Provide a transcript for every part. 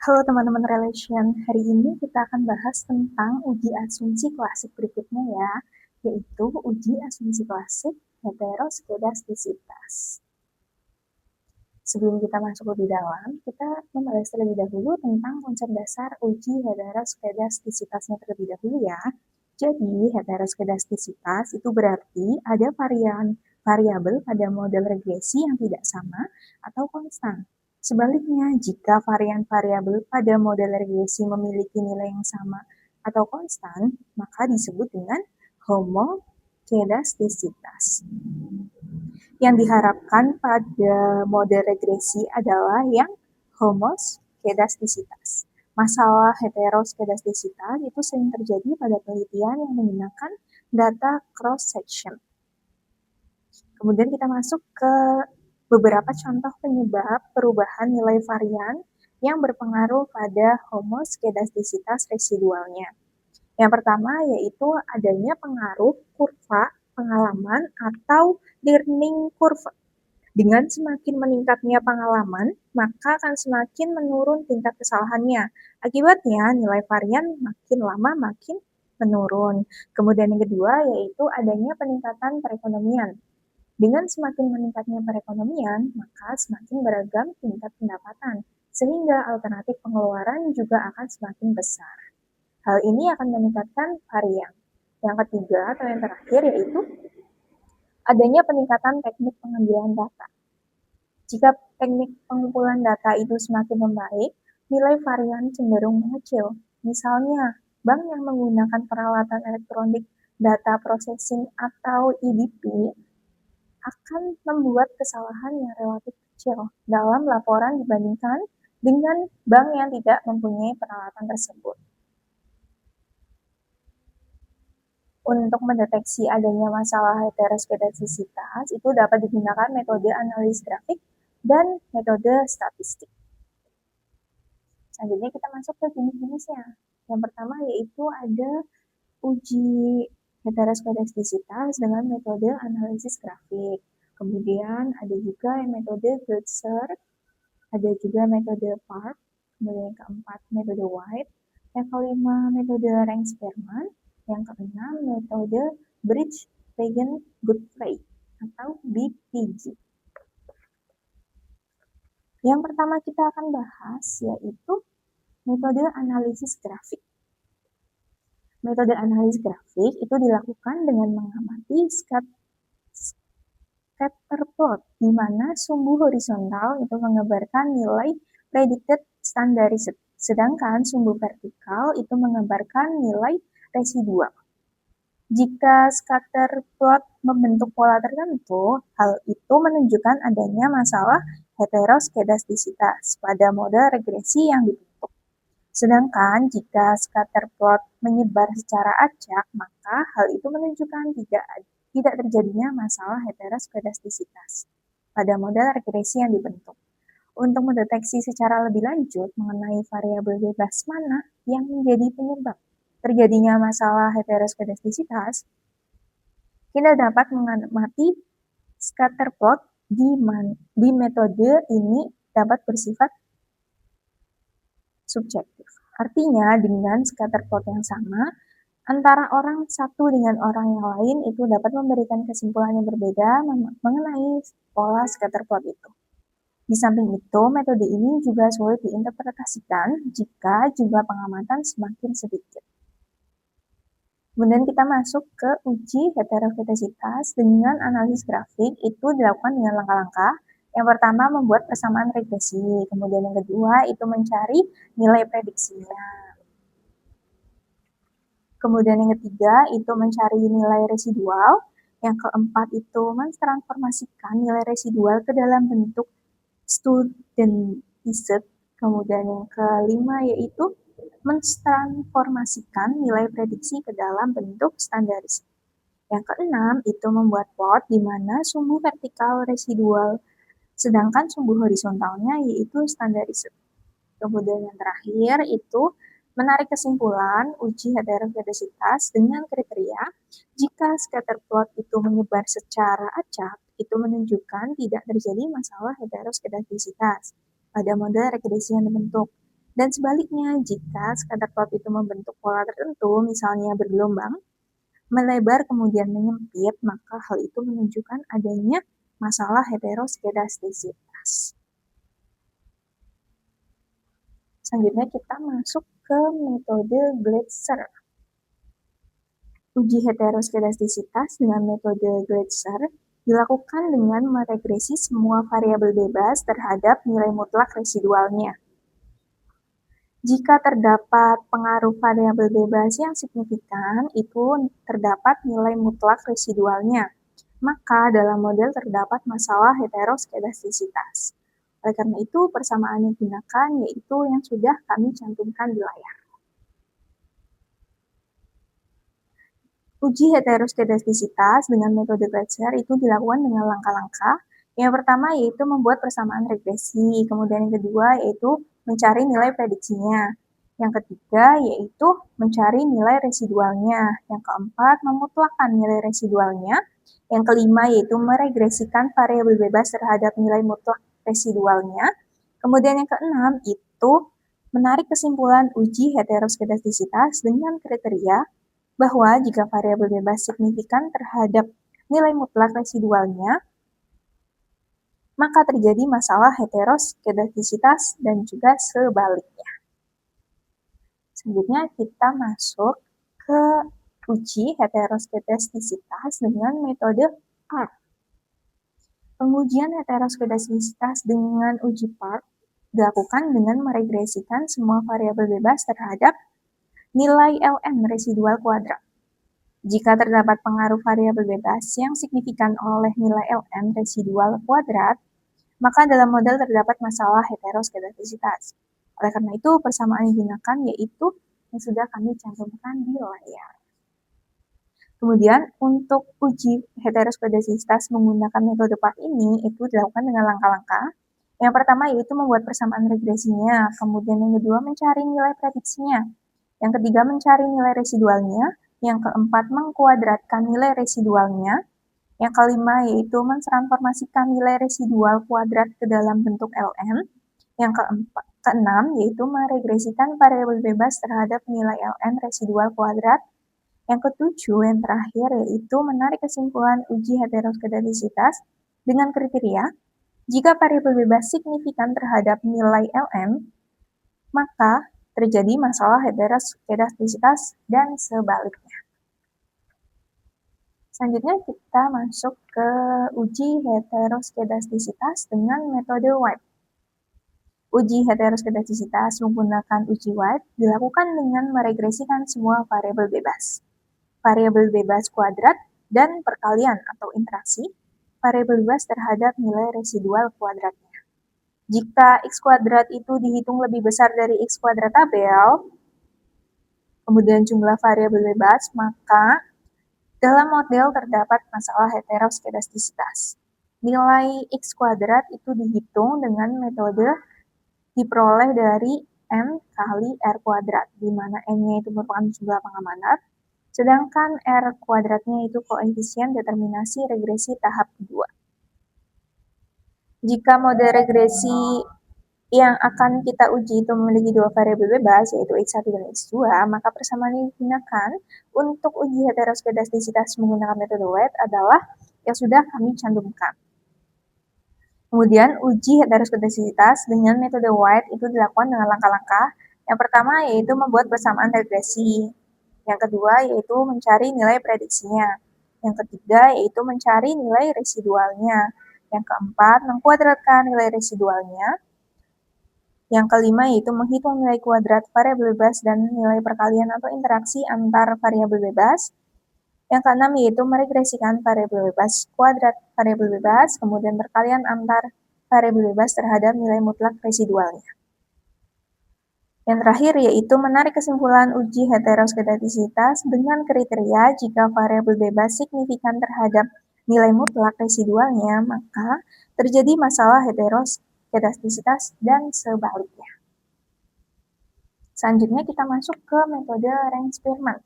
Halo teman-teman relation, hari ini kita akan bahas tentang uji asumsi klasik berikutnya ya, yaitu uji asumsi klasik heteroskedastisitas. Sebelum kita masuk lebih dalam, kita membahas terlebih dahulu tentang konsep dasar uji heteroskedastisitasnya terlebih dahulu ya. Jadi, heteroskedastisitas itu berarti ada variabel pada model regresi yang tidak sama atau konstan. Sebaliknya, jika variabel pada model regresi memiliki nilai yang sama atau konstan, maka disebut dengan homokedastisitas. Yang diharapkan pada model regresi adalah yang homoskedastisitas. Masalah heteroskedastisitas itu sering terjadi pada penelitian yang menggunakan data cross-section. Kemudian kita masuk ke beberapa contoh penyebab perubahan nilai varian yang berpengaruh pada homoskedastisitas residualnya. Yang pertama yaitu adanya pengaruh kurva pengalaman atau learning curve. Dengan semakin meningkatnya pengalaman, maka akan semakin menurun tingkat kesalahannya. Akibatnya, nilai varian makin lama makin menurun. Kemudian yang kedua yaitu adanya peningkatan perekonomian. Dengan semakin meningkatnya perekonomian, maka semakin beragam tingkat pendapatan, sehingga alternatif pengeluaran juga akan semakin besar. Hal ini akan meningkatkan varian. Yang ketiga atau yang terakhir yaitu adanya peningkatan teknik pengambilan data. Jika teknik pengumpulan data itu semakin membaik, nilai varian cenderung mengecil. Misalnya, bank yang menggunakan peralatan elektronik data processing atau EDP akan membuat kesalahan yang relatif kecil dalam laporan dibandingkan dengan bank yang tidak mempunyai peralatan tersebut. Untuk mendeteksi adanya masalah heteroskedastisitas, itu dapat digunakan metode analisis grafik dan metode statistik. Selanjutnya kita masuk ke jenis-jenisnya. Yang pertama yaitu ada uji heteroskedastisitas dengan metode analisis grafik. Kemudian ada juga metode Gutser, ada juga metode Park, kemudian yang keempat metode White, yang kelima metode Rank-Spearman, yang keenam metode Bridge-Pagan-Godfrey atau BPG. Yang pertama kita akan bahas yaitu metode analisis grafik. Metode analisis grafik itu dilakukan dengan mengamati scatter plot, di mana sumbu horizontal itu menggambarkan nilai predicted standarized, sedangkan sumbu vertikal itu menggambarkan nilai residual. Jika scatter plot membentuk pola tertentu, hal itu menunjukkan adanya masalah heteroskedastisitas pada model regresi yang dibentuk. Sedangkan jika scatter plot menyebar secara acak, maka hal itu menunjukkan tidak terjadinya masalah heteroskedastisitas pada model regresi yang dibentuk. Untuk mendeteksi secara lebih lanjut mengenai variabel bebas mana yang menjadi penyebab terjadinya masalah heteroskedastisitas, kita dapat mengamati scatter plot di metode ini dapat bersifat subjektif. Artinya, dengan scatter plot yang sama, antara orang satu dengan orang yang lain itu dapat memberikan kesimpulan yang berbeda mengenai pola scatter plot itu. Di samping itu, metode ini juga sulit diinterpretasikan jika jumlah pengamatan semakin sedikit. Kemudian kita masuk ke uji heteroskedastisitas dengan analisis grafik, itu dilakukan dengan langkah-langkah. Yang pertama membuat persamaan regresi, kemudian yang kedua itu mencari nilai prediksinya. Kemudian yang ketiga itu mencari nilai residual, yang keempat itu mentransformasikan nilai residual ke dalam bentuk studentized, kemudian yang kelima yaitu mentransformasikan nilai prediksi ke dalam bentuk standaris. Yang keenam itu membuat plot di mana sumbu vertikal residual sedangkan sumbu horizontalnya yaitu standarisme. Kemudian yang terakhir itu menarik kesimpulan uji heteroskedastisitas dengan kriteria jika scatter plot itu menyebar secara acak, itu menunjukkan tidak terjadi masalah heteroskedastisitas pada model regresi yang dibentuk. Dan sebaliknya, jika scatter plot itu membentuk pola tertentu, misalnya bergelombang, melebar kemudian menyempit, maka hal itu menunjukkan adanya masalah heteroskedastisitas. Selanjutnya kita masuk ke metode Gleitzer. Uji heteroskedastisitas dengan metode Gleitzer dilakukan dengan meregresi semua variabel bebas terhadap nilai mutlak residualnya. Jika terdapat pengaruh variabel bebas yang signifikan, itu terdapat nilai mutlak residualnya. Maka dalam model terdapat masalah heteroskedastisitas. Oleh karena itu, persamaan yang digunakan yaitu yang sudah kami cantumkan di layar. Uji heteroskedastisitas dengan metode Gleitzer itu dilakukan dengan langkah-langkah. Yang pertama yaitu membuat persamaan regresi, kemudian yang kedua yaitu mencari nilai prediksinya. Yang ketiga yaitu mencari nilai residualnya. Yang keempat memutlakkan nilai residualnya. Yang kelima yaitu meregresikan variabel bebas terhadap nilai mutlak residualnya. Kemudian yang keenam itu menarik kesimpulan uji heteroskedastisitas dengan kriteria bahwa jika variabel bebas signifikan terhadap nilai mutlak residualnya, maka terjadi masalah heteroskedastisitas dan juga sebaliknya. Selanjutnya kita masuk ke uji heteroskedastisitas dengan metode PARC. Pengujian heteroskedastisitas dengan uji PARC dilakukan dengan meregresikan semua variabel bebas terhadap nilai Ln residual kuadrat. Jika terdapat pengaruh variabel bebas yang signifikan oleh nilai Ln residual kuadrat, maka dalam model terdapat masalah heteroskedastisitas. Oleh karena itu, persamaan yang digunakan yaitu yang sudah kami cantumkan di layar. Kemudian, untuk uji heteroskedastisitas menggunakan metode PARC ini, itu dilakukan dengan langkah-langkah. Yang pertama yaitu membuat persamaan regresinya, kemudian yang kedua mencari nilai prediksinya, yang ketiga mencari nilai residualnya, yang keempat mengkuadratkan nilai residualnya, yang kelima yaitu mentransformasikan nilai residual kuadrat ke dalam bentuk Ln, yang keenam yaitu meregresikan variabel bebas terhadap nilai Ln residual kuadrat, yang ketujuh yang terakhir yaitu menarik kesimpulan uji heteroskedastisitas dengan kriteria jika variabel bebas signifikan terhadap nilai Ln, maka terjadi masalah heteroskedastisitas dan sebaliknya. Selanjutnya kita masuk ke uji heteroskedastisitas dengan metode White. Uji heteroskedastisitas menggunakan uji White dilakukan dengan meregresikan semua variabel bebas. Variabel bebas kuadrat dan perkalian atau interaksi variabel bebas terhadap nilai residual kuadratnya. Jika X kuadrat itu dihitung lebih besar dari X kuadrat tabel, kemudian jumlah variabel bebas, maka dalam model terdapat masalah heteroskedastisitas. Nilai X kuadrat itu dihitung dengan metode diperoleh dari M kali R kuadrat, di mana M-nya itu merupakan jumlah pengamanat, sedangkan R kuadratnya itu koefisien determinasi regresi tahap kedua. Jika mode regresi yang akan kita uji itu memiliki dua variabel bebas, yaitu X1 dan X2, maka persamaan yang digunakan untuk uji heteroskedastisitas menggunakan metode White adalah yang sudah kami cantumkan. Kemudian, uji heteroskedastisitas dengan metode White itu dilakukan dengan langkah-langkah. Yang pertama yaitu membuat persamaan regresi. Yang kedua yaitu mencari nilai prediksinya. Yang ketiga yaitu mencari nilai residualnya. Yang keempat, mengkuadratkan nilai residualnya. Yang kelima yaitu menghitung nilai kuadrat variabel bebas dan nilai perkalian atau interaksi antar variabel bebas. Yang keenam yaitu meregresikan variabel bebas kuadrat variabel bebas, kemudian perkalian antar variabel bebas terhadap nilai mutlak residualnya. Yang terakhir yaitu menarik kesimpulan uji heteroskedastisitas dengan kriteria jika variabel bebas signifikan terhadap nilai mutlak residualnya, maka terjadi masalah heteroskedastisitas dan sebaliknya. Selanjutnya kita masuk ke metode Renz-Spearman.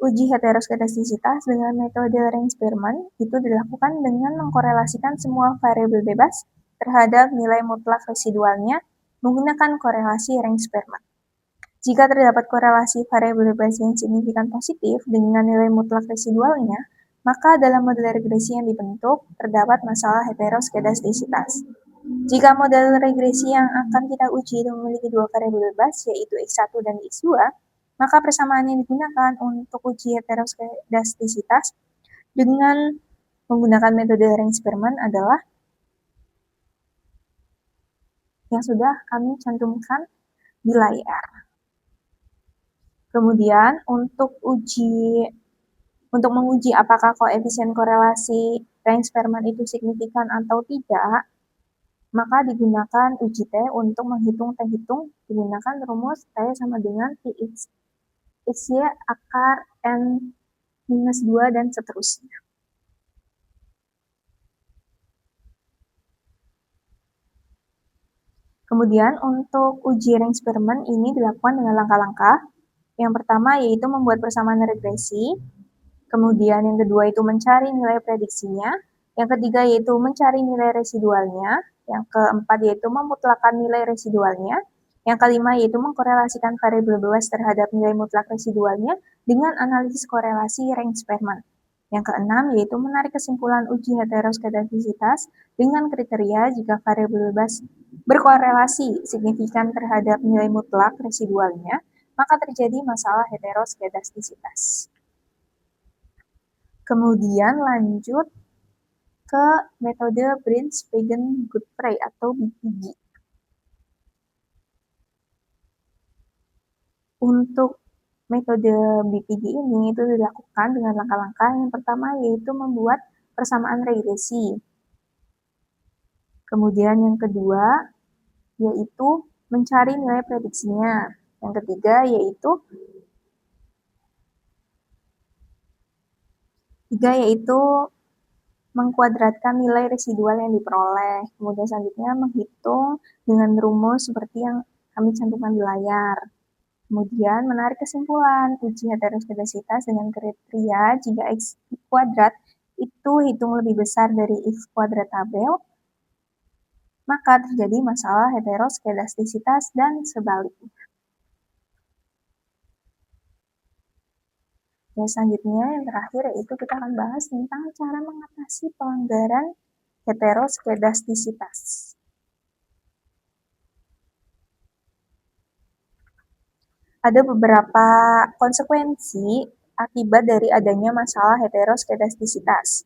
Uji heteroskedastisitas dengan metode Renz-Spearman itu dilakukan dengan mengkorelasikan semua variabel bebas terhadap nilai mutlak residualnya menggunakan korelasi Range-Spearman. Jika terdapat korelasi variabel bebas yang signifikan positif dengan nilai mutlak residualnya, maka dalam model regresi yang dibentuk terdapat masalah heteroskedastisitas. Jika model regresi yang akan kita uji itu memiliki dua variabel bebas, yaitu X1 dan X2, maka persamaan yang digunakan untuk uji heteroskedastisitas dengan menggunakan metode Range-Spearman adalah yang sudah kami cantumkan di layar. Kemudian untuk menguji apakah koefisien korelasi Range-Spearman itu signifikan atau tidak, maka digunakan uji T untuk menghitung T hitung digunakan rumus T sama dengan Px XY akar N minus 2 dan seterusnya. Kemudian untuk uji Range-Spearman ini dilakukan dengan langkah-langkah. Yang pertama yaitu membuat persamaan regresi, kemudian yang kedua itu mencari nilai prediksinya, yang ketiga yaitu mencari nilai residualnya, yang keempat yaitu memutlakan nilai residualnya, yang kelima yaitu mengkorelasikan variabel bebas terhadap nilai mutlak residualnya dengan analisis korelasi Range-Spearman. Yang keenam yaitu menarik kesimpulan uji heteroskedastisitas dengan kriteria jika variabel bebas berkorelasi signifikan terhadap nilai mutlak residualnya, maka terjadi masalah heteroskedastisitas. Kemudian lanjut ke metode Brins-Pagan-Godfrey atau BPG. Untuk metode BPG ini itu dilakukan dengan langkah-langkah. Yang pertama yaitu membuat persamaan regresi. Kemudian yang kedua yaitu mencari nilai prediksinya. Yang ketiga yaitu mengkuadratkan nilai residual yang diperoleh. Kemudian selanjutnya menghitung dengan rumus seperti yang kami cantumkan di layar. Kemudian menarik kesimpulan uji heteroskedastisitas dengan kriteria jika X kuadrat itu hitung lebih besar dari X kuadrat tabel, maka terjadi masalah heteroskedastisitas dan sebaliknya. Dan selanjutnya yang terakhir yaitu kita akan bahas tentang cara mengatasi pelanggaran heteroskedastisitas. Ada beberapa konsekuensi akibat dari adanya masalah heteroskedastisitas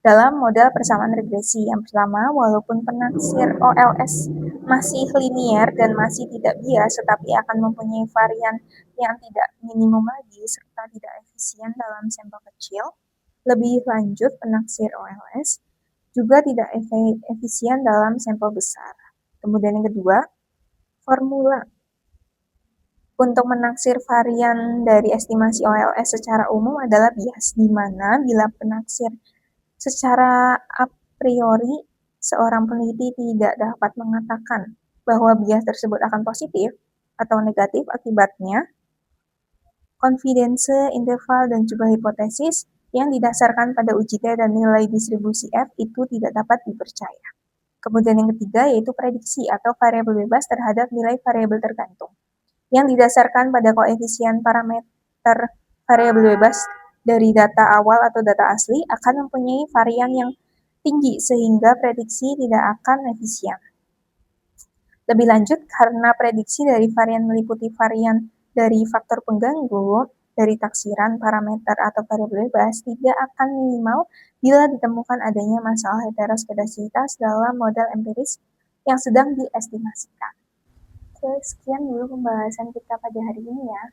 dalam model persamaan regresi. Yang pertama, walaupun penaksir OLS masih linier dan masih tidak bias, tetapi akan mempunyai varian yang tidak minimum lagi serta tidak efisien dalam sampel kecil. Lebih lanjut, penaksir OLS juga tidak efisien dalam sampel besar. Kemudian yang kedua, formula untuk menaksir varian dari estimasi OLS secara umum adalah bias, di mana bila penaksir secara a priori seorang peneliti tidak dapat mengatakan bahwa bias tersebut akan positif atau negatif, akibatnya confidence interval dan juga hipotesis yang didasarkan pada uji T dan nilai distribusi F itu tidak dapat dipercaya. Kemudian yang ketiga yaitu prediksi atau variabel bebas terhadap nilai variabel tergantung yang didasarkan pada koefisien parameter variabel bebas dari data awal atau data asli akan mempunyai varian yang tinggi sehingga prediksi tidak akan efisien. Lebih lanjut, karena prediksi dari varian meliputi varian dari faktor pengganggu dari taksiran, parameter, atau variabel bebas tidak akan minimal bila ditemukan adanya masalah heteroskedastisitas dalam model empiris yang sedang diestimasikan. Sekian dulu pembahasan kita pada hari ini ya.